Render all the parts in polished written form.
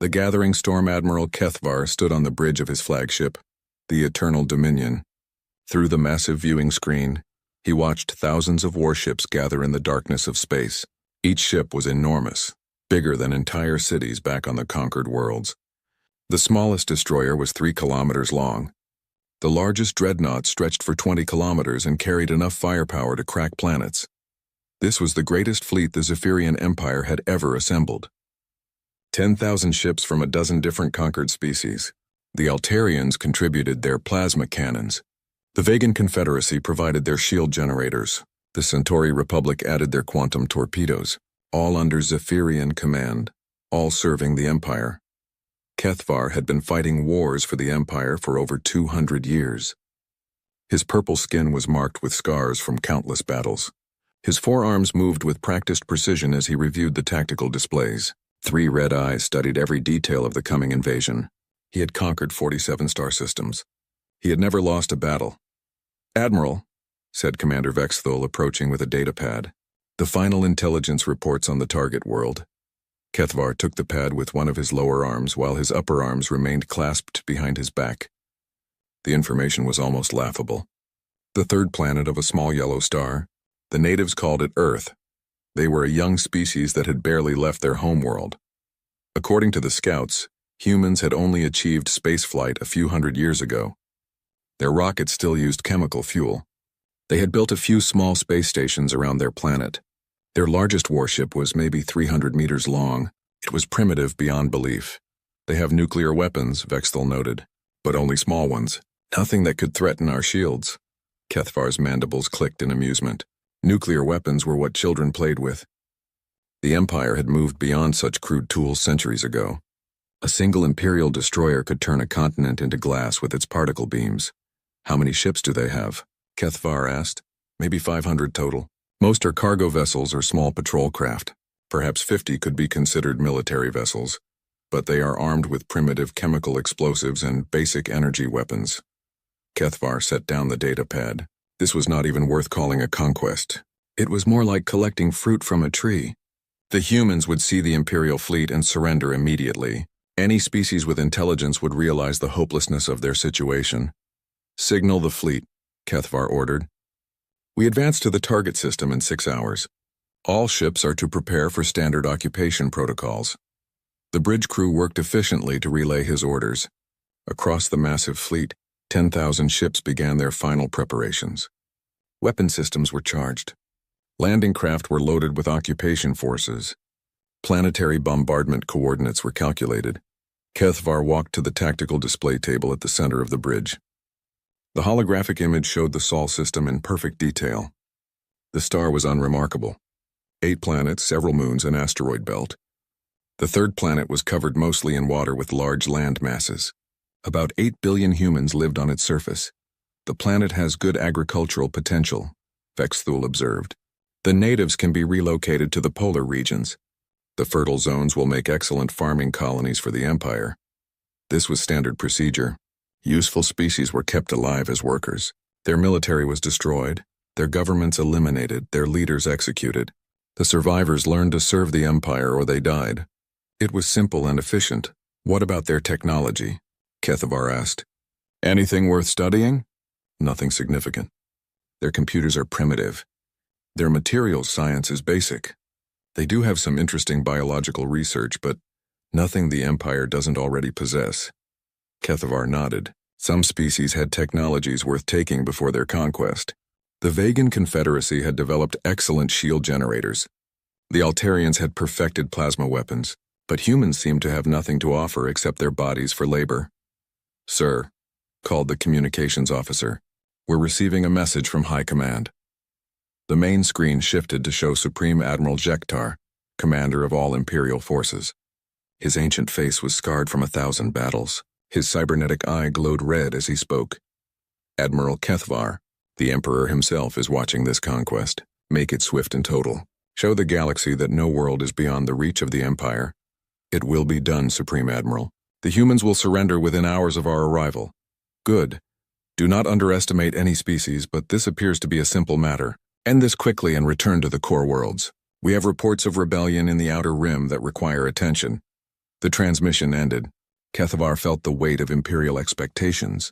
The gathering Storm Admiral Kethvar stood on the bridge of his flagship, the Eternal Dominion. Through the massive viewing screen, he watched thousands of warships gather in the darkness of space. Each ship was enormous, bigger than entire cities back on the conquered worlds. The smallest destroyer was 3 kilometers long. The largest dreadnought stretched for 20 kilometers and carried enough firepower to crack planets. This was the greatest fleet the Zephyrian Empire had ever assembled. 10,000 ships from a dozen different conquered species. The Altarians contributed their plasma cannons. The Vegan Confederacy provided their shield generators. The Centauri Republic added their quantum torpedoes, all under Zephyrian command, all serving the Empire. Kethvar had been fighting wars for the Empire for over 200 years. His purple skin was marked with scars from countless battles. His forearms moved with practiced precision as he reviewed the tactical displays. 3 red eyes studied every detail of the coming invasion. He had conquered 47 star systems. He had never lost a battle. "Admiral," said Commander Vexthul, approaching with a datapad. "The final intelligence reports on the target world." Kethvar took the pad with one of his lower arms while his upper arms remained clasped behind his back. The information was almost laughable. The 3rd planet of a small yellow star. The natives called it Earth. They were a young species that had barely left their homeworld. According to the scouts, humans had only achieved spaceflight a few hundred years ago. Their rockets still used chemical fuel. They had built a few small space stations around their planet. Their largest warship was maybe 300 meters long. It was primitive beyond belief. "They have nuclear weapons," Vexthul noted, "but only small ones. Nothing that could threaten our shields." Kethvar's mandibles clicked in amusement. Nuclear weapons were what children played with. The Empire had moved beyond such crude tools centuries ago. A single Imperial destroyer could turn a continent into glass with its particle beams. "How many ships do they have?" Kethvar asked. "Maybe 500 total. Most are cargo vessels or small patrol craft. Perhaps 50 could be considered military vessels, but they are armed with primitive chemical explosives and basic energy weapons." Kethvar set down the datapad. This was not even worth calling a conquest. It was more like collecting fruit from a tree. The humans would see the Imperial fleet and surrender immediately. Any species with intelligence would realize the hopelessness of their situation. "Signal the fleet," Kethvar ordered. "We advance to the target system in 6 hours. All ships are to prepare for standard occupation protocols." The bridge crew worked efficiently to relay his orders. Across the massive fleet, 10,000 ships began their final preparations. Weapon systems were charged. Landing craft were loaded with occupation forces. Planetary bombardment coordinates were calculated. Kethvar walked to the tactical display table at the center of the bridge. The holographic image showed the Sol system in perfect detail. The star was unremarkable. 8 planets, several moons, an asteroid belt. The 3rd planet was covered mostly in water with large land masses. About 8 billion humans lived on its surface. "The planet has good agricultural potential," Vexthul observed. "The natives can be relocated to the polar regions. The fertile zones will make excellent farming colonies for the Empire." This was standard procedure. Useful species were kept alive as workers. Their military was destroyed, their governments eliminated, their leaders executed. The survivors learned to serve the Empire or they died. It was simple and efficient. "What about their technology?" Kethvar asked. "Anything worth studying?" "Nothing significant. Their computers are primitive. Their materials science is basic. They do have some interesting biological research, but nothing the Empire doesn't already possess." Kethvar nodded. Some species had technologies worth taking before their conquest. The Vegan Confederacy had developed excellent shield generators. The Altarians had perfected plasma weapons, but humans seemed to have nothing to offer except their bodies for labor. "Sir," called the communications officer, "we're receiving a message from High Command." The main screen shifted to show Supreme Admiral Jektar, commander of all Imperial forces. His ancient face was scarred from 1,000 battles. His cybernetic eye glowed red as he spoke. "Admiral Kethvar, the Emperor himself is watching this conquest. Make it swift and total. Show the galaxy that no world is beyond the reach of the Empire." "It will be done, Supreme Admiral. The humans will surrender within hours of our arrival." "Good. Do not underestimate any species, but this appears to be a simple matter. End this quickly and return to the core worlds. We have reports of rebellion in the Outer Rim that require attention." The transmission ended. Kethavar felt the weight of Imperial expectations.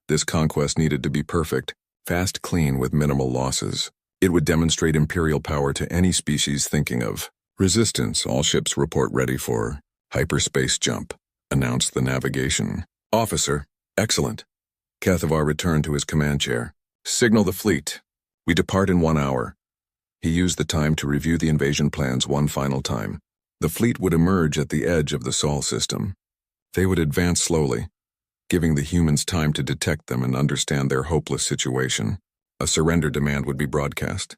This conquest needed to be perfect, fast, clean, with minimal losses. It would demonstrate Imperial power to any species thinking of resistance. All ships report ready for hyperspace jump, announced the navigation officer. Excellent. Kethavar returned to his command chair. Signal the fleet. We depart in 1 hour. He used the time to review the invasion plans one final time. The fleet would emerge at the edge of the Sol system. They would advance slowly, giving the humans time to detect them and understand their hopeless situation. A surrender demand would be broadcast.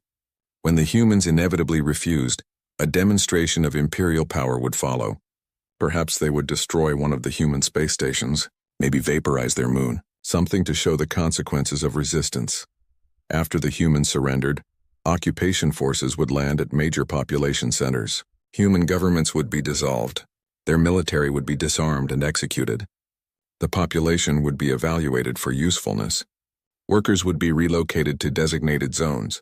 When the humans inevitably refused, a demonstration of Imperial power would follow. Perhaps they would destroy one of the human space stations, maybe vaporize their moon, something to show the consequences of resistance. After the humans surrendered, occupation forces would land at major population centers. Human governments would be dissolved. Their military would be disarmed and executed. The population would be evaluated for usefulness. Workers would be relocated to designated zones.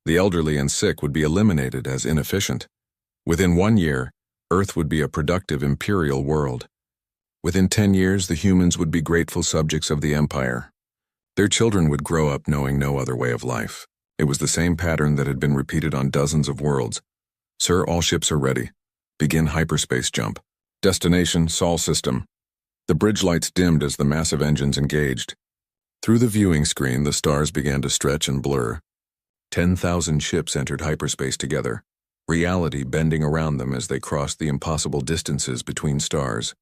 The elderly and sick would be eliminated as inefficient. Within 1 year, Earth would be a productive Imperial world. Within 10 years, the humans would be grateful subjects of the Empire. Their children would grow up knowing no other way of life. It was the same pattern that had been repeated on dozens of worlds. Sir, all ships are ready. Begin hyperspace jump. Destination, Sol system. The bridge lights dimmed as the massive engines engaged. Through the viewing screen, the stars began to stretch and blur. 10,000 ships entered hyperspace together, reality bending around them as they crossed the impossible distances between stars.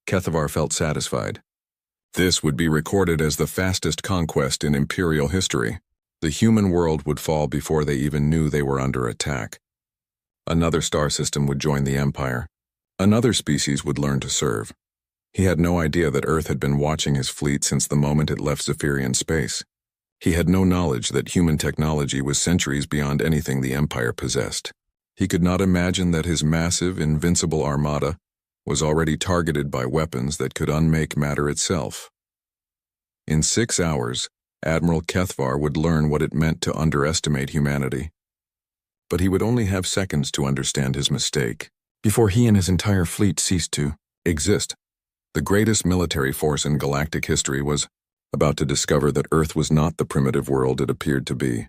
Kethavar felt satisfied. This would be recorded as the fastest conquest in Imperial history. The human world would fall before they even knew they were under attack. Another star system would join the Empire. Another species would learn to serve. He had no idea that Earth had been watching his fleet since the moment it left Zephyrian space. He had no knowledge that human technology was centuries beyond anything the Empire possessed. He could not imagine that his massive, invincible armada was already targeted by weapons that could unmake matter itself. In 6 hours, Admiral Kethavar would learn what it meant to underestimate humanity. But he would only have seconds to understand his mistake, before he and his entire fleet ceased to exist. The greatest military force in galactic history was about to discover that Earth was not the primitive world it appeared to be,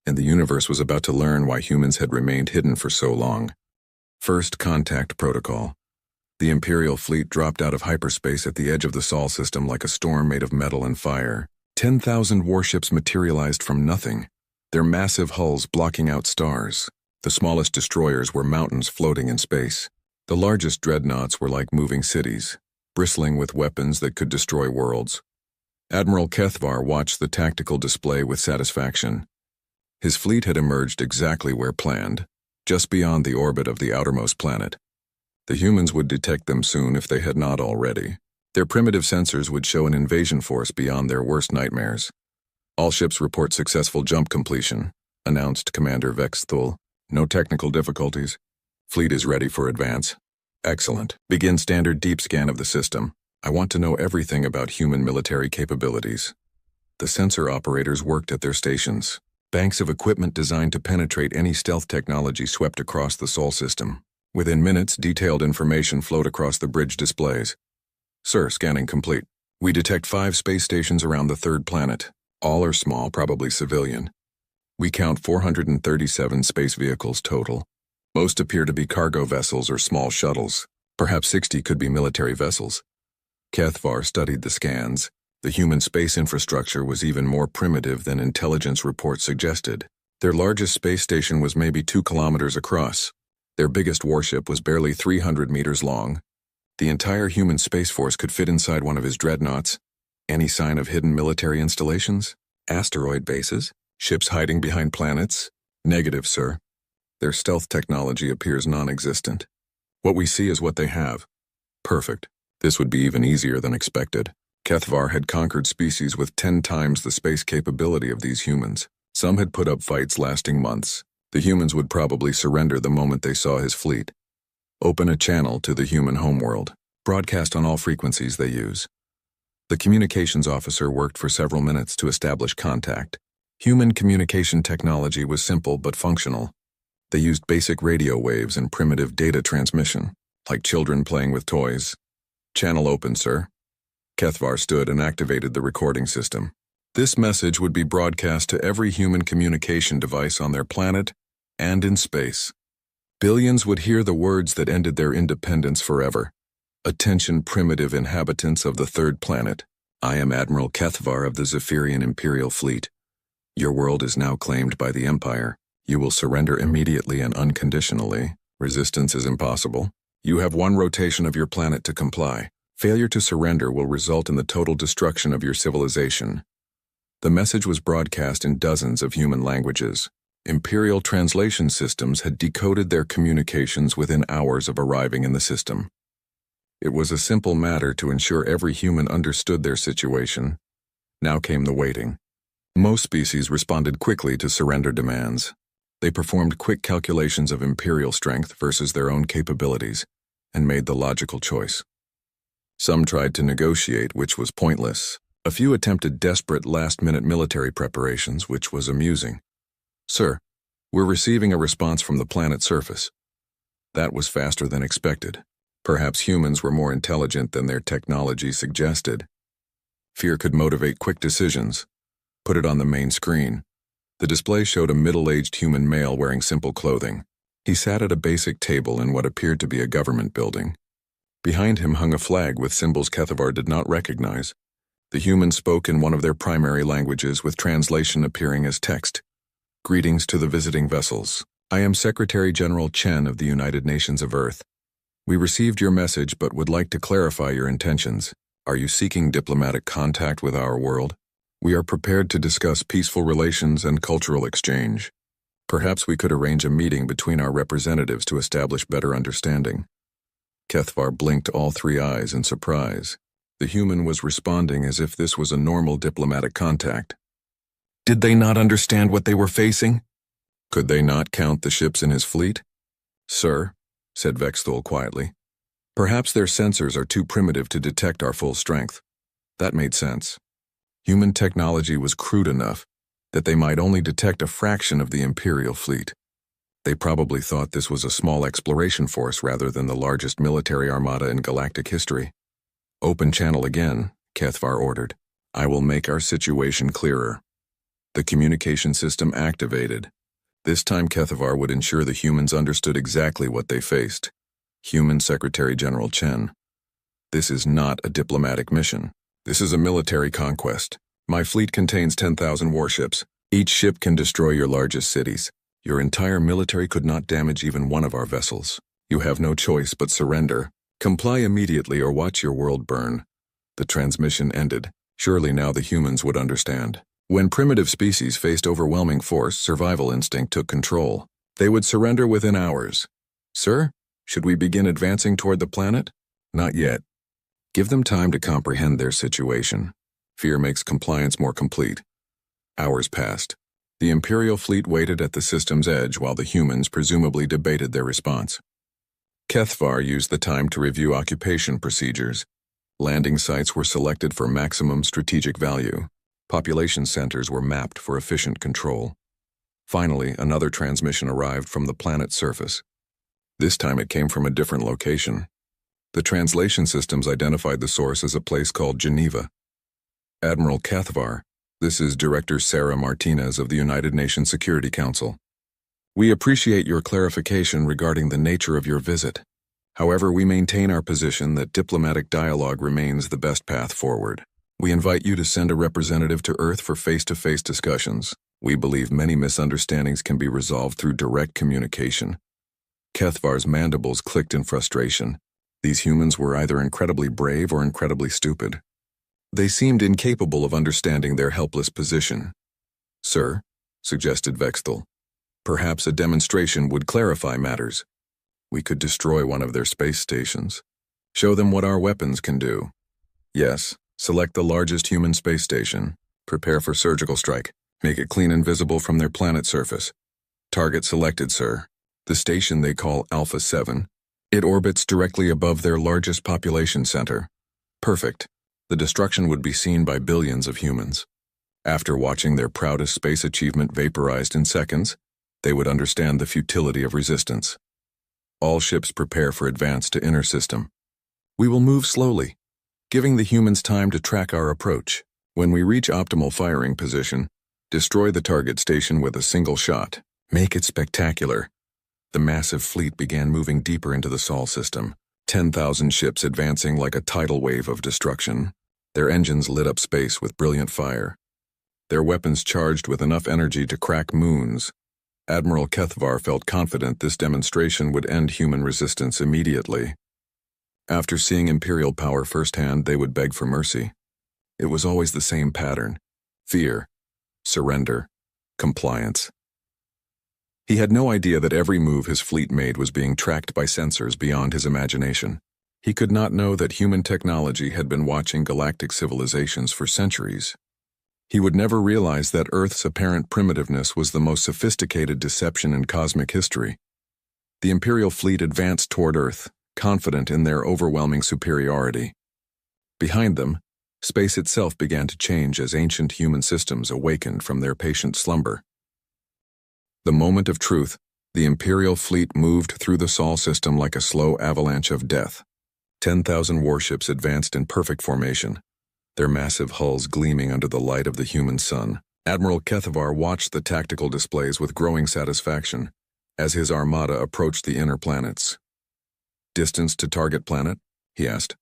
and the universe was about to learn why humans had remained hidden for so long. First Contact Protocol. The Imperial fleet dropped out of hyperspace at the edge of the Sol system like a storm made of metal and fire. 10,000 warships materialized from nothing, their massive hulls blocking out stars. The smallest destroyers were mountains floating in space. The largest dreadnoughts were like moving cities, bristling with weapons that could destroy worlds. Admiral Kethavar watched the tactical display with satisfaction. His fleet had emerged exactly where planned, just beyond the orbit of the outermost planet. The humans would detect them soon if they had not already. Their primitive sensors would show an invasion force beyond their worst nightmares. All ships report successful jump completion, announced Commander Vex Thul. No technical difficulties. Fleet is ready for advance. Excellent. Begin standard deep scan of the system. I want to know everything about human military capabilities. The sensor operators worked at their stations. Banks of equipment designed to penetrate any stealth technology swept across the Sol system. Within minutes, detailed information flowed across the bridge displays. Sir, scanning complete. We detect 5 space stations around the third planet. All are small, probably civilian. We count 437 space vehicles total. Most appear to be cargo vessels or small shuttles. Perhaps 60 could be military vessels. Kethavar studied the scans. The human space infrastructure was even more primitive than intelligence reports suggested. Their largest space station was maybe 2 kilometers across. Their biggest warship was barely 300 meters long. The entire human space force could fit inside one of his dreadnoughts. Any sign of hidden military installations? Asteroid bases? Ships hiding behind planets? Negative, sir. Their stealth technology appears non-existent. What we see is what they have. Perfect. This would be even easier than expected. Kethavar had conquered species with 10 times the space capability of these humans. Some had put up fights lasting months. The humans would probably surrender the moment they saw his fleet. Open a channel to the human homeworld. Broadcast on all frequencies they use. The communications officer worked for several minutes to establish contact. Human communication technology was simple but functional. They used basic radio waves and primitive data transmission. like children playing with toys. Channel open, sir. Kethvar stood and activated the recording system. This message would be broadcast to every human communication device on their planet and in space. Billions would hear the words that ended their independence forever. Attention, primitive inhabitants of the third planet. I am Admiral Kethvar of the Zephyrian Imperial Fleet. Your world is now claimed by the Empire. You will surrender immediately and unconditionally. Resistance is impossible. You have one rotation of your planet to comply. Failure to surrender will result in the total destruction of your civilization. The message was broadcast in dozens of human languages. Imperial translation systems had decoded their communications within hours of arriving in the system. It was a simple matter to ensure every human understood their situation. Now came the waiting. Most species responded quickly to surrender demands. They performed quick calculations of Imperial strength versus their own capabilities and made the logical choice. Some tried to negotiate, which was pointless. A few attempted desperate last-minute military preparations, which was amusing. Sir, we're receiving a response from the planet's surface. That was faster than expected. Perhaps humans were more intelligent than their technology suggested. Fear could motivate quick decisions. Put it on the main screen. The display showed a middle-aged human male wearing simple clothing. He sat at a basic table in what appeared to be a government building. Behind him hung a flag with symbols Kethvar did not recognize. The human spoke in one of their primary languages with translation appearing as text. Greetings to the visiting vessels. I am Secretary General Chen of the United Nations of Earth. We received your message but would like to clarify your intentions. Are you seeking diplomatic contact with our world? We are prepared to discuss peaceful relations and cultural exchange. Perhaps we could arrange a meeting between our representatives to establish better understanding. Kethvar blinked all three eyes in surprise. The human was responding as if this was a normal diplomatic contact. Did they not understand what they were facing? Could they not count the ships in his fleet? Sir, said Vexthul quietly, perhaps their sensors are too primitive to detect our full strength. That made sense. Human technology was crude enough that they might only detect a fraction of the Imperial fleet. They probably thought this was a small exploration force rather than the largest military armada in galactic history. Open channel again, Kethvar ordered. I will make our situation clearer. The communication system activated. This time Kethvar would ensure the humans understood exactly what they faced. Human Secretary General Chen. This is not a diplomatic mission. This is a military conquest. My fleet contains 10,000 warships. Each ship can destroy your largest cities. Your entire military could not damage even one of our vessels. You have no choice but surrender. Comply immediately or watch your world burn. The transmission ended. Surely now the humans would understand. When primitive species faced overwhelming force, survival instinct took control. They would surrender within hours. Sir, should we begin advancing toward the planet? Not yet. Give them time to comprehend their situation. Fear makes compliance more complete. Hours passed. The Imperial fleet waited at the system's edge while the humans presumably debated their response. Kethvar used the time to review occupation procedures. Landing sites were selected for maximum strategic value. Population centers were mapped for efficient control. Finally, another transmission arrived from the planet's surface. This time it came from a different location. The translation systems identified the source as a place called Geneva. Admiral Kethvar, this is Director Sarah Martinez of the United Nations Security Council. We appreciate your clarification regarding the nature of your visit. However, we maintain our position that diplomatic dialogue remains the best path forward. We invite you to send a representative to Earth for face-to-face discussions. We believe many misunderstandings can be resolved through direct communication. Kethvar's mandibles clicked in frustration. These humans were either incredibly brave or incredibly stupid. They seemed incapable of understanding their helpless position. Sir, suggested Vexthul, perhaps a demonstration would clarify matters. We could destroy one of their space stations. Show them what our weapons can do. Yes, select the largest human space station. Prepare for surgical strike. Make it clean and visible from their planet surface. Target selected, sir. The station they call Alpha 7. It orbits directly above their largest population center. Perfect. The destruction would be seen by billions of humans. After watching their proudest space achievement vaporized in seconds, they would understand the futility of resistance. All ships prepare for advance to inner system. We will move slowly, giving the humans time to track our approach. When we reach optimal firing position, destroy the target station with a single shot. Make it spectacular. The massive fleet began moving deeper into the Sol system, 10,000 ships advancing like a tidal wave of destruction. Their engines lit up space with brilliant fire. Their weapons charged with enough energy to crack moons. Admiral Kethvar felt confident this demonstration would end human resistance immediately. After seeing Imperial power firsthand, they would beg for mercy. It was always the same pattern: fear, surrender, compliance. He had no idea that every move his fleet made was being tracked by sensors beyond his imagination. He could not know that human technology had been watching galactic civilizations for centuries. He would never realize that Earth's apparent primitiveness was the most sophisticated deception in cosmic history. The Imperial fleet advanced toward Earth, confident in their overwhelming superiority. Behind them, space itself began to change as ancient human systems awakened from their patient slumber. The moment of truth, the Imperial fleet moved through the Sol system like a slow avalanche of death. 10,000 warships advanced in perfect formation, their massive hulls gleaming under the light of the human sun. Admiral Kethvar watched the tactical displays with growing satisfaction as his armada approached the inner planets. "Distance to target planet?" he asked.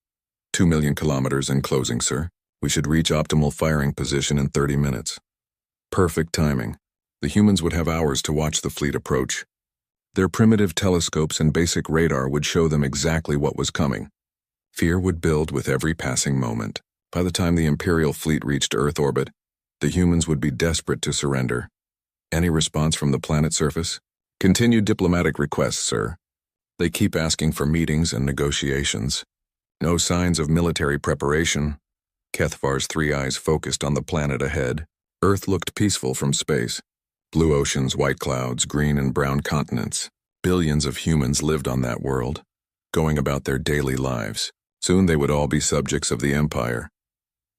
2 million kilometers and closing, sir. We should reach optimal firing position in 30 minutes. Perfect timing. The humans would have hours to watch the fleet approach. Their primitive telescopes and basic radar would show them exactly what was coming. Fear would build with every passing moment. By the time the Imperial fleet reached Earth orbit, the humans would be desperate to surrender. Any response from the planet surface? Continued diplomatic requests, sir. They keep asking for meetings and negotiations. No signs of military preparation. Kethvar's three eyes focused on the planet ahead. Earth looked peaceful from space. Blue oceans, white clouds, green and brown continents. Billions of humans lived on that world, going about their daily lives. Soon they would all be subjects of the Empire.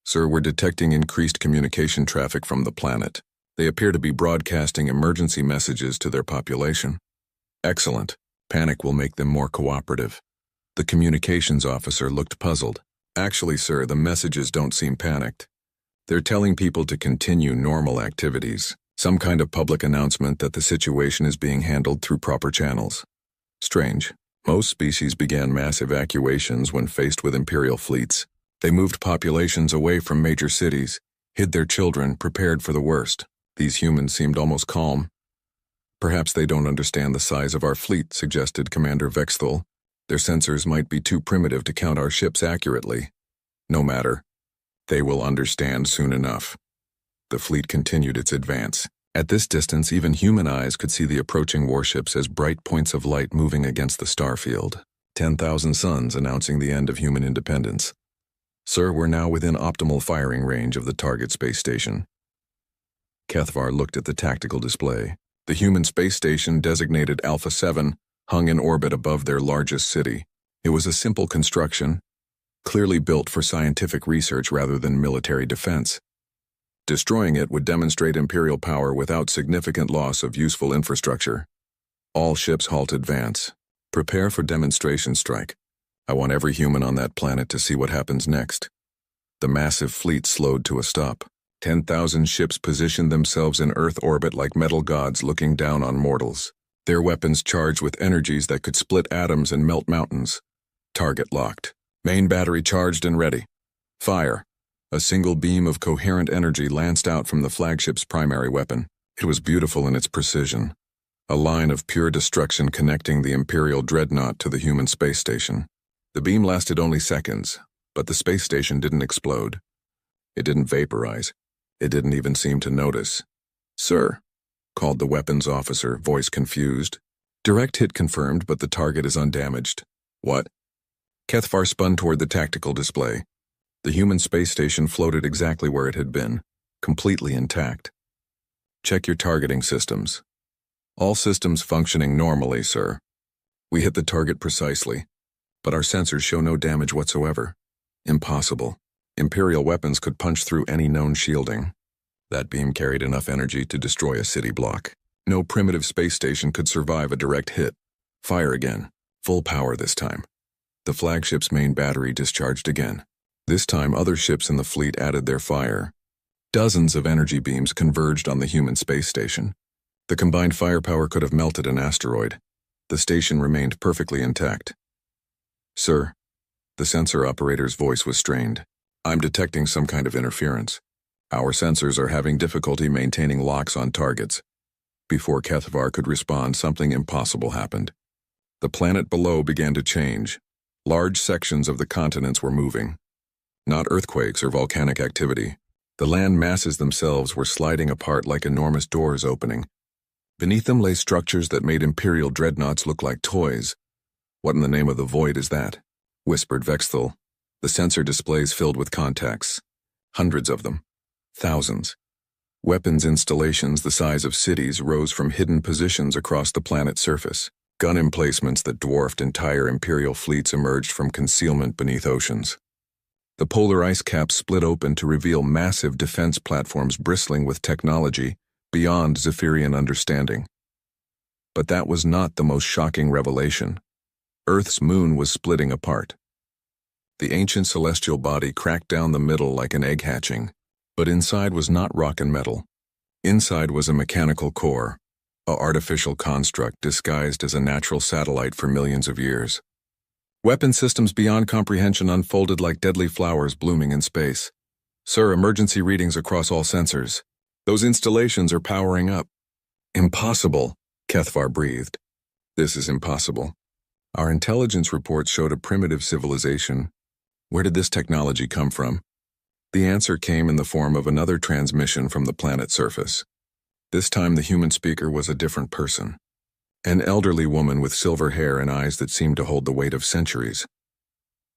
Sir, we're detecting increased communication traffic from the planet. They appear to be broadcasting emergency messages to their population. Excellent. Panic will make them more cooperative. The communications officer looked puzzled. Actually, sir, the messages don't seem panicked. They're telling people to continue normal activities. Some kind of public announcement that the situation is being handled through proper channels. Strange. Most species began mass evacuations when faced with Imperial fleets. They moved populations away from major cities, hid their children, prepared for the worst. These humans seemed almost calm. Perhaps they don't understand the size of our fleet, suggested Commander Vexthal. Their sensors might be too primitive to count our ships accurately. No matter. They will understand soon enough. The fleet continued its advance. At this distance, even human eyes could see the approaching warships as bright points of light moving against the starfield. 10,000 suns announcing the end of human independence. Sir, we're now within optimal firing range of the target space station. Kethvar looked at the tactical display. The human space station, designated Alpha 7, hung in orbit above their largest city. It was a simple construction, clearly built for scientific research rather than military defense. Destroying it would demonstrate Imperial power without significant loss of useful infrastructure. All ships halt advance. Prepare for demonstration strike. I want every human on that planet to see what happens next. The massive fleet slowed to a stop. 10,000 ships positioned themselves in Earth orbit like metal gods looking down on mortals. Their weapons charged with energies that could split atoms and melt mountains. Target locked. Main battery charged and ready. Fire. A single beam of coherent energy lanced out from the flagship's primary weapon. It was beautiful in its precision. A line of pure destruction connecting the Imperial dreadnought to the human space station. The beam lasted only seconds, but the space station didn't explode. It didn't vaporize. It didn't even seem to notice. "Sir," called the weapons officer, voice confused. "Direct hit confirmed, but the target is undamaged." "What?" Kethvar spun toward the tactical display. The human space station floated exactly where it had been, completely intact. "Check your targeting systems." "All systems functioning normally, sir. We hit the target precisely, but our sensors show no damage whatsoever." "Impossible. Imperial weapons could punch through any known shielding. That beam carried enough energy to destroy a city block. No primitive space station could survive a direct hit." "Fire again." Full power this time. The flagship's main battery discharged again. This time, other ships in the fleet added their fire. Dozens of energy beams converged on the human space station. The combined firepower could have melted an asteroid. The station remained perfectly intact. "Sir," the sensor operator's voice was strained. "I'm detecting some kind of interference. Our sensors are having difficulty maintaining locks on targets." Before Kethvar could respond, something impossible happened. The planet below began to change. Large sections of the continents were moving. Not earthquakes or volcanic activity. The land masses themselves were sliding apart like enormous doors opening. Beneath them lay structures that made Imperial dreadnoughts look like toys. "What in the name of the void is that?" whispered Vexthal. The sensor displays filled with contacts. Hundreds of them. Thousands. Weapons installations the size of cities rose from hidden positions across the planet's surface. Gun emplacements that dwarfed entire Imperial fleets emerged from concealment beneath oceans. The polar ice caps split open to reveal massive defense platforms bristling with technology beyond Zephyrian understanding. But that was not the most shocking revelation. Earth's moon was splitting apart. The ancient celestial body cracked down the middle like an egg hatching, but inside was not rock and metal. Inside was a mechanical core, an artificial construct disguised as a natural satellite for millions of years. Weapon systems beyond comprehension unfolded like deadly flowers blooming in space. "Sir, emergency readings across all sensors. Those installations are powering up." "Impossible," Kethvar breathed. "This is impossible. Our intelligence reports showed a primitive civilization. Where did this technology come from?" The answer came in the form of another transmission from the planet's surface. This time the human speaker was a different person. An elderly woman with silver hair and eyes that seemed to hold the weight of centuries.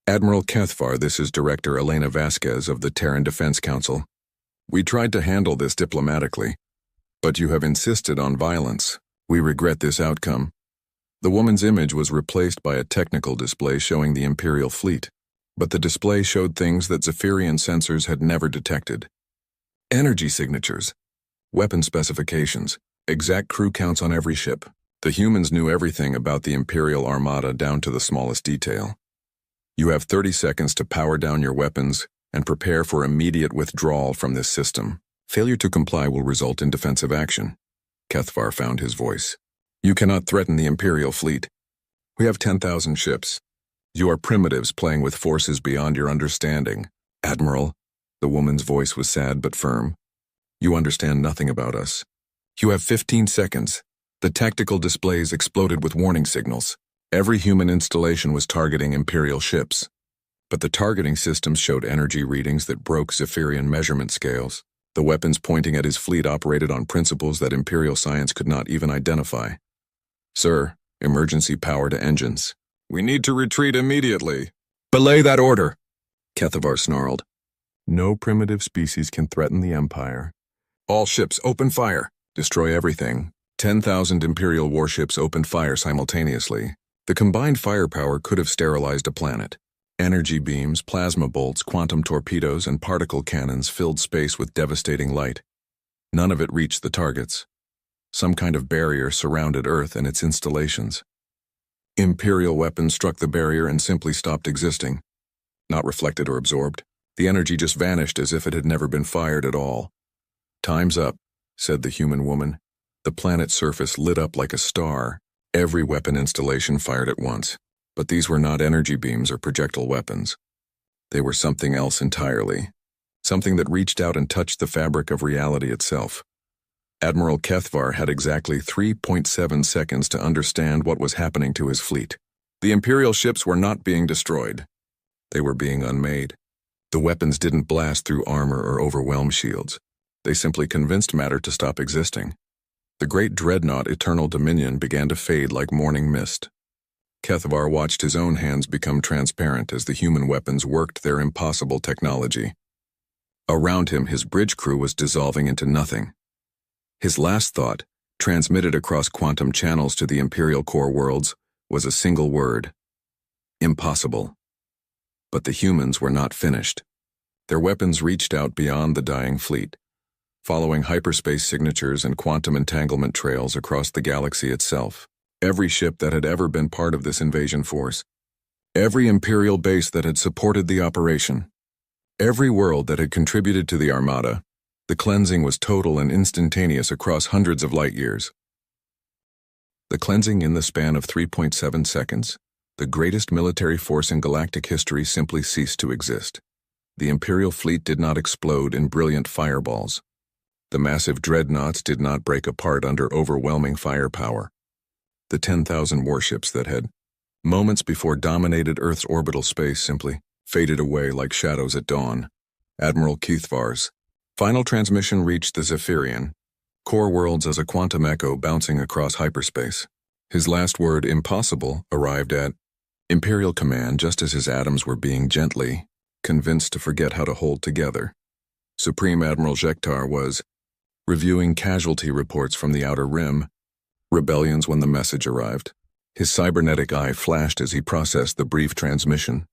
"Admiral Kethvar, this is Director Elena Vasquez of the Terran Defense Council. We tried to handle this diplomatically, but you have insisted on violence. We regret this outcome." The woman's image was replaced by a technical display showing the Imperial fleet, but the display showed things that Zephyrian sensors had never detected. Energy signatures, weapon specifications, exact crew counts on every ship. The humans knew everything about the Imperial Armada down to the smallest detail. "You have 30 seconds to power down your weapons and prepare for immediate withdrawal from this system. Failure to comply will result in defensive action." Kethvar found his voice. "You cannot threaten the Imperial fleet. We have 10,000 ships. You are primitives playing with forces beyond your understanding. Admiral," the woman's voice was sad but firm, "you understand nothing about us. You have 15 seconds. The tactical displays exploded with warning signals. Every human installation was targeting Imperial ships. But the targeting systems showed energy readings that broke Zephyrian measurement scales. The weapons pointing at his fleet operated on principles that Imperial science could not even identify. "Sir, emergency power to engines. We need to retreat immediately." "Belay that order," Kethvar snarled. "No primitive species can threaten the Empire. All ships, open fire. Destroy everything." 10,000 Imperial warships opened fire simultaneously. The combined firepower could have sterilized a planet. Energy beams, plasma bolts, quantum torpedoes, and particle cannons filled space with devastating light. None of it reached the targets. Some kind of barrier surrounded Earth and its installations. Imperial weapons struck the barrier and simply stopped existing. Not reflected or absorbed. The energy just vanished as if it had never been fired at all. "Time's up," said the human woman. The planet's surface lit up like a star. Every weapon installation fired at once. But these were not energy beams or projectile weapons. They were something else entirely. Something that reached out and touched the fabric of reality itself. Admiral Kethvar had exactly 3.7 seconds to understand what was happening to his fleet. The Imperial ships were not being destroyed. They were being unmade. The weapons didn't blast through armor or overwhelm shields. They simply convinced matter to stop existing. The great dreadnought Eternal Dominion began to fade like morning mist. Kethvar watched his own hands become transparent as the human weapons worked their impossible technology. Around him, his bridge crew was dissolving into nothing. His last thought, transmitted across quantum channels to the Imperial core worlds, was a single word: impossible. But the humans were not finished. Their weapons reached out beyond the dying fleet, following hyperspace signatures and quantum entanglement trails across the galaxy itself. Every ship that had ever been part of this invasion force. Every Imperial base that had supported the operation. Every world that had contributed to the Armada. The cleansing was total and instantaneous across hundreds of light years. The cleansing in the span of 3.7 seconds, the greatest military force in galactic history simply ceased to exist. The Imperial fleet did not explode in brilliant fireballs. The massive dreadnoughts did not break apart under overwhelming firepower. The 10,000 warships that had, moments before dominated Earth's orbital space, simply faded away like shadows at dawn. Admiral Kethvar's final transmission reached the Zephyrian, core worlds as a quantum echo bouncing across hyperspace. His last word, impossible, arrived at Imperial Command just as his atoms were being gently convinced to forget how to hold together. Supreme Admiral Jektar was reviewing casualty reports from the Outer Rim, rebellions when the message arrived. His cybernetic eye flashed as he processed the brief transmission.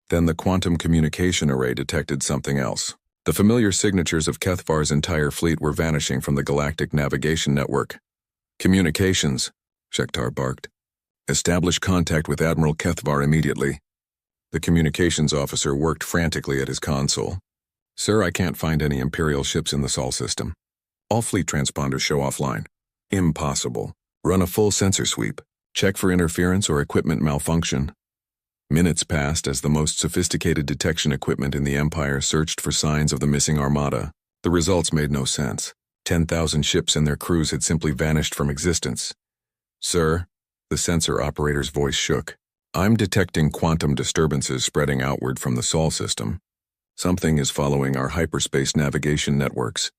Then the quantum communication array detected something else. The familiar signatures of Kethvar's entire fleet were vanishing from the galactic navigation network. Communications, Jektar barked. Establish contact with Admiral Kethvar immediately. The communications officer worked frantically at his console. Sir, I can't find any Imperial ships in the Sol system. All fleet transponders show offline. Impossible. Run a full sensor sweep. Check for interference or equipment malfunction. Minutes passed as the most sophisticated detection equipment in the Empire searched for signs of the missing Armada. The results made no sense. 10,000 ships and their crews had simply vanished from existence. Sir, the sensor operator's voice shook. I'm detecting quantum disturbances spreading outward from the Sol system. Something is following our hyperspace navigation networks.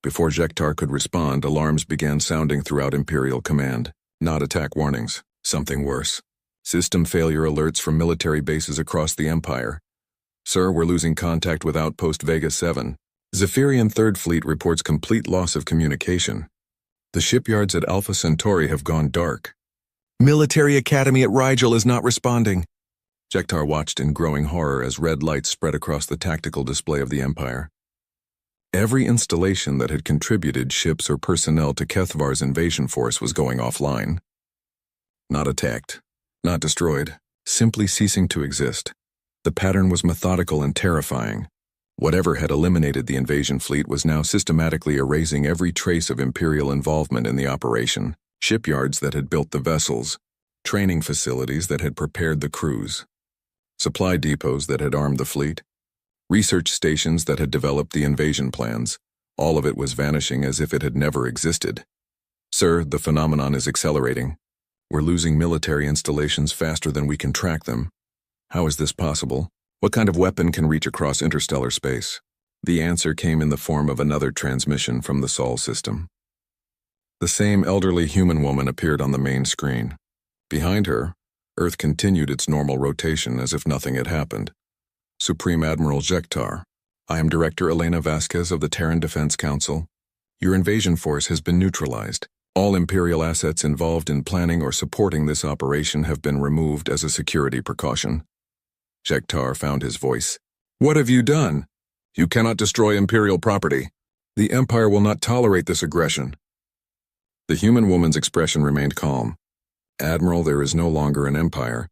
Before Jektar could respond, alarms began sounding throughout Imperial Command. Not attack warnings, something worse. System failure alerts from military bases across the Empire. Sir, we're losing contact with Outpost Vega 7. Zephyrian 3rd Fleet reports complete loss of communication. The shipyards at Alpha Centauri have gone dark. Military Academy at Rigel is not responding. Jektar watched in growing horror as red lights spread across the tactical display of the Empire. Every installation that had contributed ships or personnel to Kethvar's invasion force was going offline. Not attacked, not destroyed, simply ceasing to exist. The pattern was methodical and terrifying. Whatever had eliminated the invasion fleet was now systematically erasing every trace of Imperial involvement in the operation. Shipyards that had built the vessels, training facilities that had prepared the crews, supply depots that had armed the fleet, research stations that had developed the invasion plans. All of it was vanishing as if it had never existed. Sir, the phenomenon is accelerating. We're losing military installations faster than we can track them. How is this possible? What kind of weapon can reach across interstellar space? The answer came in the form of another transmission from the Sol system. The same elderly human woman appeared on the main screen. Behind her, Earth continued its normal rotation as if nothing had happened. Supreme Admiral Jektar, I am Director Elena Vasquez of the Terran Defense Council. Your invasion force has been neutralized. All Imperial assets involved in planning or supporting this operation have been removed as a security precaution. Jektar found his voice. What have you done? You cannot destroy Imperial property. The Empire will not tolerate this aggression. The human woman's expression remained calm. Admiral, there is no longer an empire.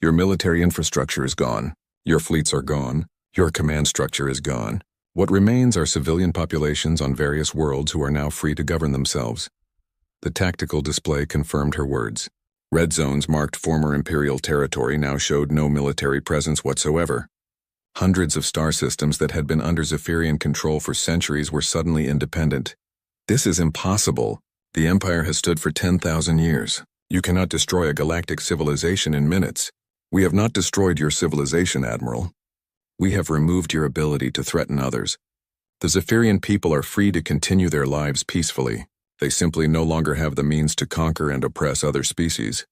Your military infrastructure is gone. Your fleets are gone. Your command structure is gone. What remains are civilian populations on various worlds who are now free to govern themselves. The tactical display confirmed her words. Red zones marked former Imperial territory now showed no military presence whatsoever. Hundreds of star systems that had been under Zephyrian control for centuries were suddenly independent. This is impossible. The Empire has stood for 10,000 years. You cannot destroy a galactic civilization in minutes. We have not destroyed your civilization, Admiral. We have removed your ability to threaten others. The Zephyrian people are free to continue their lives peacefully. They simply no longer have the means to conquer and oppress other species.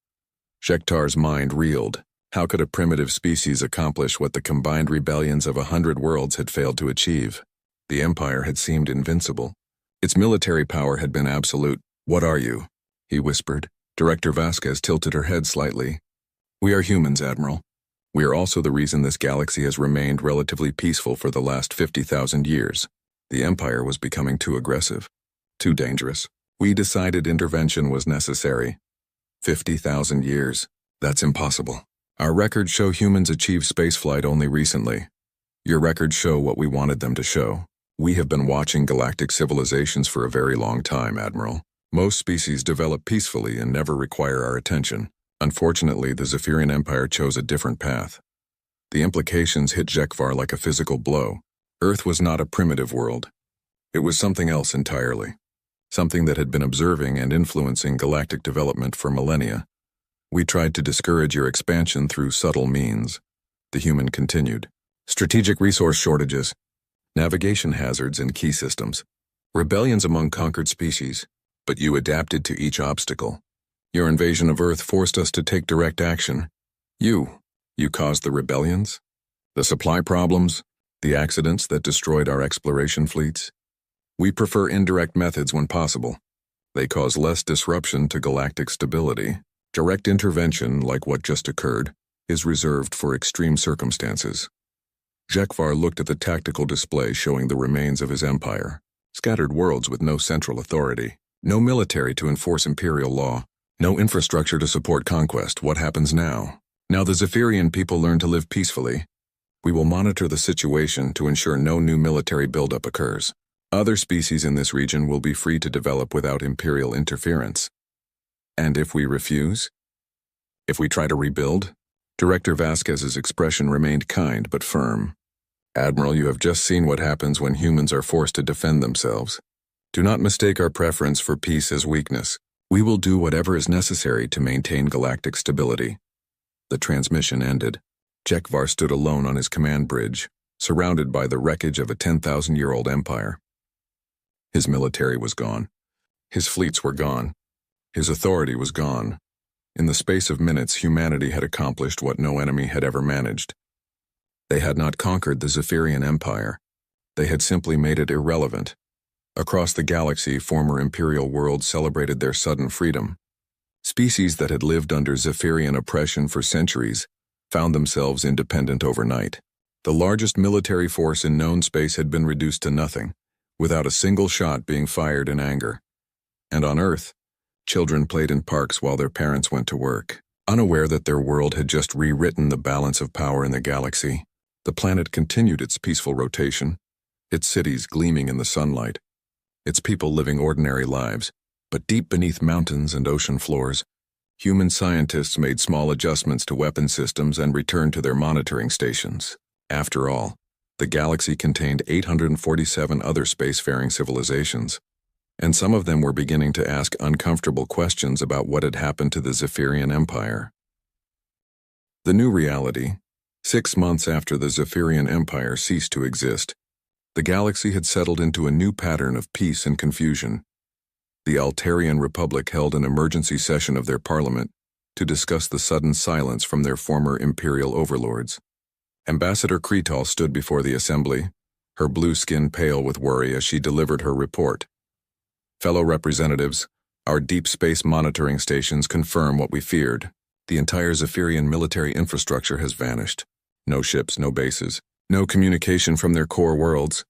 Jektar's mind reeled. How could a primitive species accomplish what the combined rebellions of 100 worlds had failed to achieve? The Empire had seemed invincible. Its military power had been absolute. What are you? He whispered. Director Vasquez tilted her head slightly. We are humans, Admiral. We are also the reason this galaxy has remained relatively peaceful for the last 50,000 years. The Empire was becoming too aggressive, too dangerous. We decided intervention was necessary. 50,000 years. That's impossible. Our records show humans achieved spaceflight only recently. Your records show what we wanted them to show. We have been watching galactic civilizations for a very long time, Admiral. Most species develop peacefully and never require our attention. Unfortunately, the Zephyrian Empire chose a different path. The implications hit HFY like a physical blow. Earth was not a primitive world. It was something else entirely. Something that had been observing and influencing galactic development for millennia. We tried to discourage your expansion through subtle means. The human continued. Strategic resource shortages, navigation hazards in key systems, rebellions among conquered species, but you adapted to each obstacle. Your invasion of Earth forced us to take direct action. You caused the rebellions, the supply problems, the accidents that destroyed our exploration fleets. We prefer indirect methods when possible. They cause less disruption to galactic stability. Direct intervention, like what just occurred, is reserved for extreme circumstances. HFY looked at the tactical display showing the remains of his empire. Scattered worlds with no central authority. No military to enforce imperial law. No infrastructure to support conquest. What happens now? Now the Zephyrian people learn to live peacefully. We will monitor the situation to ensure no new military buildup occurs. Other species in this region will be free to develop without imperial interference. And if we refuse? If we try to rebuild? Director Vasquez's expression remained kind but firm. Admiral, you have just seen what happens when humans are forced to defend themselves. Do not mistake our preference for peace as weakness. We will do whatever is necessary to maintain galactic stability. The transmission ended. HFY stood alone on his command bridge, surrounded by the wreckage of a 10,000-year-old empire. His military was gone. His fleets were gone. His authority was gone. In the space of minutes, humanity had accomplished what no enemy had ever managed. They had not conquered the Zephyrian Empire. They had simply made it irrelevant. Across the galaxy, former imperial worlds celebrated their sudden freedom. Species that had lived under Zephyrian oppression for centuries found themselves independent overnight. The largest military force in known space had been reduced to nothing, without a single shot being fired in anger. And on Earth, children played in parks while their parents went to work, unaware that their world had just rewritten the balance of power in the galaxy. The planet continued its peaceful rotation, its cities gleaming in the sunlight, its people living ordinary lives. But deep beneath mountains and ocean floors, human scientists made small adjustments to weapon systems and returned to their monitoring stations. After all, the galaxy contained 847 other spacefaring civilizations, and some of them were beginning to ask uncomfortable questions about what had happened to the Zephyrian Empire. The new reality, 6 months after the Zephyrian Empire ceased to exist, the galaxy had settled into a new pattern of peace and confusion. The Altarian Republic held an emergency session of their parliament to discuss the sudden silence from their former imperial overlords. Ambassador Kretal stood before the assembly, her blue skin pale with worry as she delivered her report. Fellow representatives, our deep space monitoring stations confirm what we feared. The entire Zephyrian military infrastructure has vanished. No ships, no bases, no communication from their core worlds.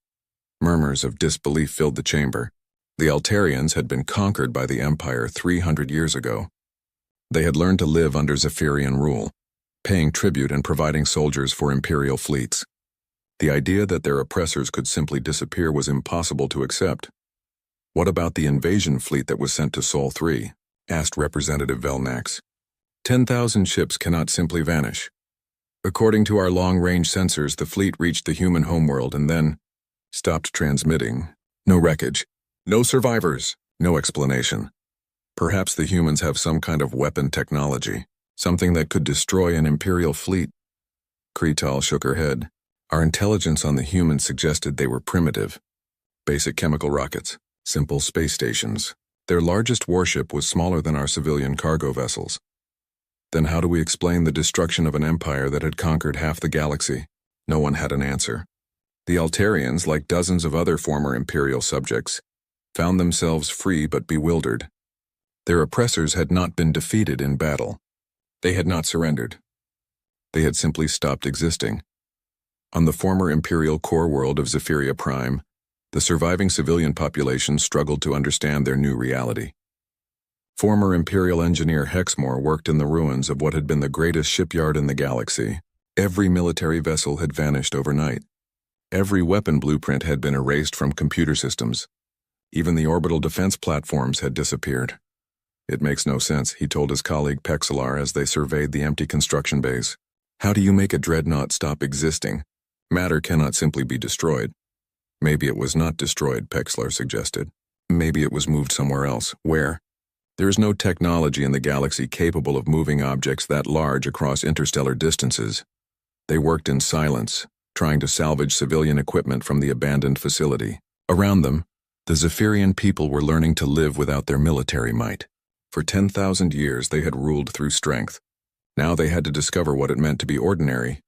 Murmurs of disbelief filled the chamber. The Altarians had been conquered by the Empire 300 years ago. They had learned to live under Zephyrian rule, paying tribute and providing soldiers for Imperial fleets. The idea that their oppressors could simply disappear was impossible to accept. What about the invasion fleet that was sent to Sol 3? Asked Representative Velnax. 10,000 ships cannot simply vanish. According to our long-range sensors, the fleet reached the human homeworld and then stopped transmitting. No wreckage. No survivors, no explanation. Perhaps the humans have some kind of weapon technology, something that could destroy an Imperial fleet. Kretal shook her head. Our intelligence on the humans suggested they were primitive. Basic chemical rockets, simple space stations. Their largest warship was smaller than our civilian cargo vessels. Then how do we explain the destruction of an empire that had conquered half the galaxy? No one had an answer. The Altarians, like dozens of other former Imperial subjects, found themselves free but bewildered. Their oppressors had not been defeated in battle. They had not surrendered. They had simply stopped existing. On the former Imperial core world of Zephyria Prime, the surviving civilian population struggled to understand their new reality. Former Imperial engineer Hexmore worked in the ruins of what had been the greatest shipyard in the galaxy. Every military vessel had vanished overnight. Every weapon blueprint had been erased from computer systems. Even the orbital defense platforms had disappeared. It makes no sense, he told his colleague Pexelar as they surveyed the empty construction bays. How do you make a dreadnought stop existing? Matter cannot simply be destroyed. Maybe it was not destroyed, Pexelar suggested. Maybe it was moved somewhere else. Where? There is no technology in the galaxy capable of moving objects that large across interstellar distances. They worked in silence, trying to salvage civilian equipment from the abandoned facility. Around them, the Zephyrian people were learning to live without their military might. For 10,000 years they had ruled through strength. Now they had to discover what it meant to be ordinary.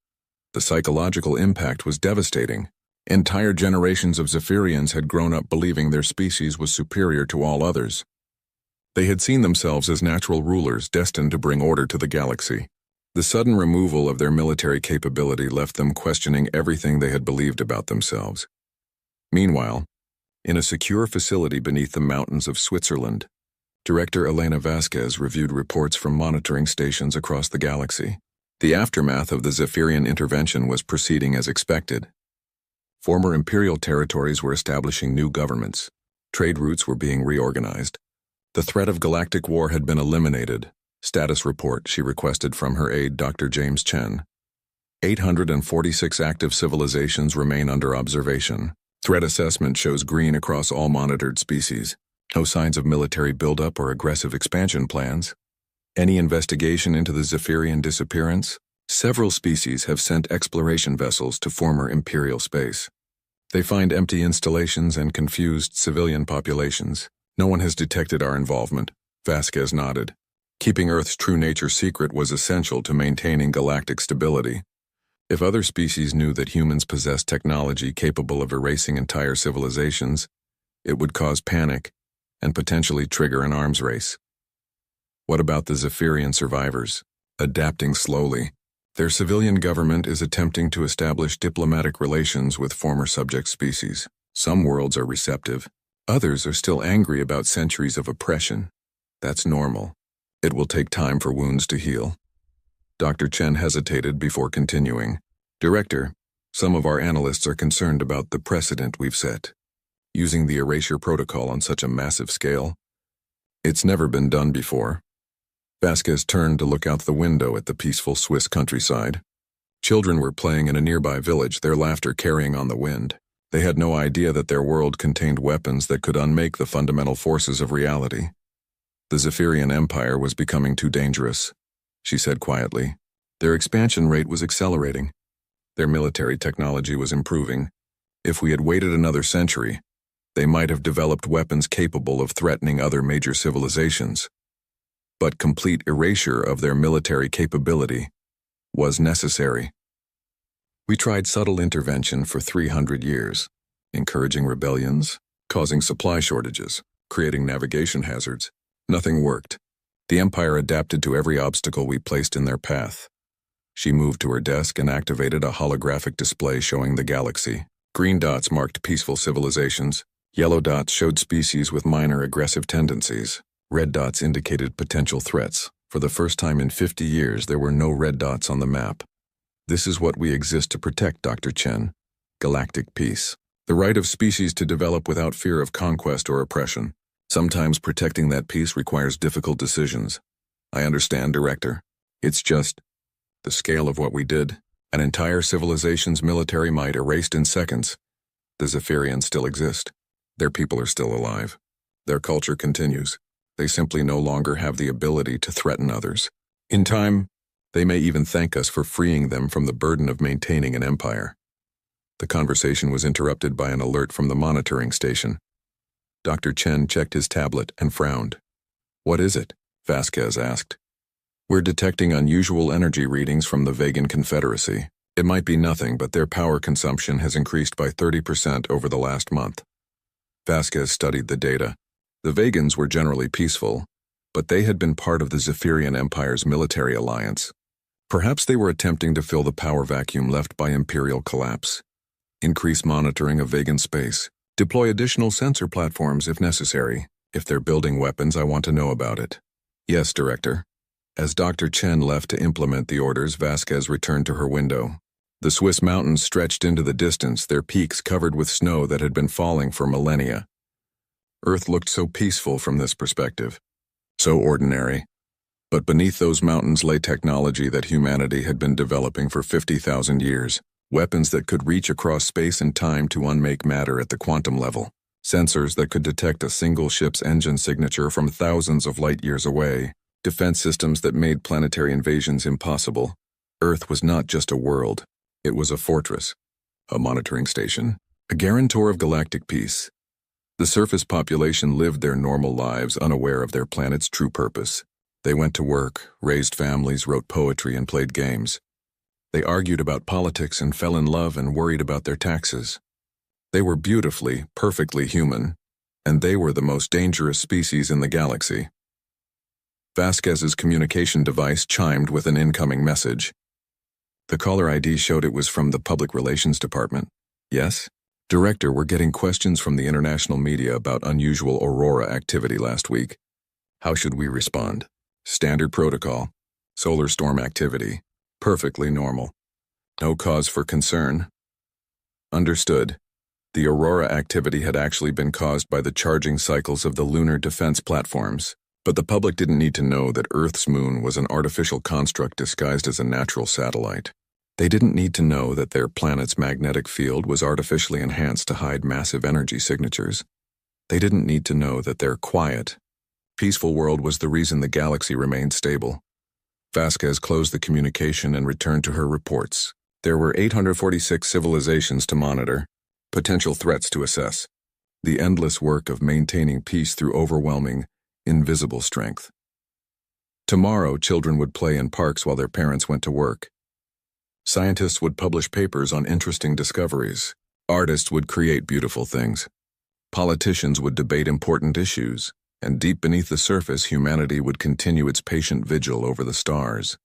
The psychological impact was devastating. Entire generations of Zephyrians had grown up believing their species was superior to all others. They had seen themselves as natural rulers destined to bring order to the galaxy. The sudden removal of their military capability left them questioning everything they had believed about themselves. Meanwhile, in a secure facility beneath the mountains of Switzerland, Director Elena Vasquez reviewed reports from monitoring stations across the galaxy. The aftermath of the Zephyrian intervention was proceeding as expected. Former Imperial territories were establishing new governments. Trade routes were being reorganized. The threat of galactic war had been eliminated. Status report, she requested from her aide, Dr. James Chen. 846 active civilizations remain under observation. Threat assessment shows green across all monitored species. No signs of military buildup or aggressive expansion plans. Any investigation into the Zephyrian disappearance? Several species have sent exploration vessels to former Imperial space. They find empty installations and confused civilian populations. No one has detected our involvement, Vasquez nodded. Keeping Earth's true nature secret was essential to maintaining galactic stability. If other species knew that humans possessed technology capable of erasing entire civilizations, it would cause panic and potentially trigger an arms race. What about the Zephyrian survivors? Adapting slowly. Their civilian government is attempting to establish diplomatic relations with former subject species. Some worlds are receptive. Others are still angry about centuries of oppression. That's normal. It will take time for wounds to heal. Dr. Chen hesitated before continuing. Director, some of our analysts are concerned about the precedent we've set. Using the erasure protocol on such a massive scale. It's never been done before. Vasquez turned to look out the window at the peaceful Swiss countryside. Children were playing in a nearby village, their laughter carrying on the wind. They had no idea that their world contained weapons that could unmake the fundamental forces of reality. The Zephyrian Empire was becoming too dangerous, she said quietly. Their expansion rate was accelerating. Their military technology was improving. If we had waited another century, they might have developed weapons capable of threatening other major civilizations. But complete erasure of their military capability was necessary. We tried subtle intervention for 300 years, encouraging rebellions, causing supply shortages, creating navigation hazards. Nothing worked. The Empire adapted to every obstacle we placed in their path. She moved to her desk and activated a holographic display showing the galaxy. Green dots marked peaceful civilizations. Yellow dots showed species with minor aggressive tendencies. Red dots indicated potential threats. For the first time in 50 years, there were no red dots on the map. This is what we exist to protect, Dr. Chen. Galactic peace. The right of species to develop without fear of conquest or oppression. Sometimes protecting that peace requires difficult decisions. I understand, Director. It's just the scale of what we did. An entire civilization's military might erased in seconds. The Zephyrians still exist. Their people are still alive. Their culture continues. They simply no longer have the ability to threaten others. In time, they may even thank us for freeing them from the burden of maintaining an empire. The conversation was interrupted by an alert from the monitoring station. Dr. Chen checked his tablet and frowned. What is it? Vasquez asked. We're detecting unusual energy readings from the Vegan Confederacy. It might be nothing, but their power consumption has increased by 30% over the last month. Vasquez studied the data. The Vegans were generally peaceful, but they had been part of the Zephyrian Empire's military alliance. Perhaps they were attempting to fill the power vacuum left by Imperial collapse. Increase monitoring of Vegan space. Deploy additional sensor platforms if necessary. If they're building weapons, I want to know about it. Yes, Director. As Dr. Chen left to implement the orders, Vasquez returned to her window. The Swiss mountains stretched into the distance, their peaks covered with snow that had been falling for millennia. Earth looked so peaceful from this perspective, so ordinary. But beneath those mountains lay technology that humanity had been developing for 50,000 years, weapons that could reach across space and time to unmake matter at the quantum level, sensors that could detect a single ship's engine signature from thousands of light years away, defense systems that made planetary invasions impossible. Earth was not just a world, it was a fortress, a monitoring station, a guarantor of galactic peace. The surface population lived their normal lives unaware of their planet's true purpose. They went to work, raised families, wrote poetry, and played games. They argued about politics and fell in love and worried about their taxes. They were beautifully, perfectly human, and they were the most dangerous species in the galaxy. Vasquez's communication device chimed with an incoming message. The caller ID showed it was from the Public Relations Department. Yes? Director, we're getting questions from the international media about unusual aurora activity last week. How should we respond? Standard protocol. Solar storm activity. Perfectly normal. No cause for concern. Understood. The aurora activity had actually been caused by the charging cycles of the lunar defense platforms, but the public didn't need to know that Earth's moon was an artificial construct disguised as a natural satellite. They didn't need to know that their planet's magnetic field was artificially enhanced to hide massive energy signatures. They didn't need to know that their quiet, peaceful world was the reason the galaxy remained stable. Vasquez closed the communication and returned to her reports. There were 846 civilizations to monitor, potential threats to assess. The endless work of maintaining peace through overwhelming, invisible strength. Tomorrow, children would play in parks while their parents went to work. Scientists would publish papers on interesting discoveries. Artists would create beautiful things. Politicians would debate important issues. And deep beneath the surface, humanity would continue its patient vigil over the stars.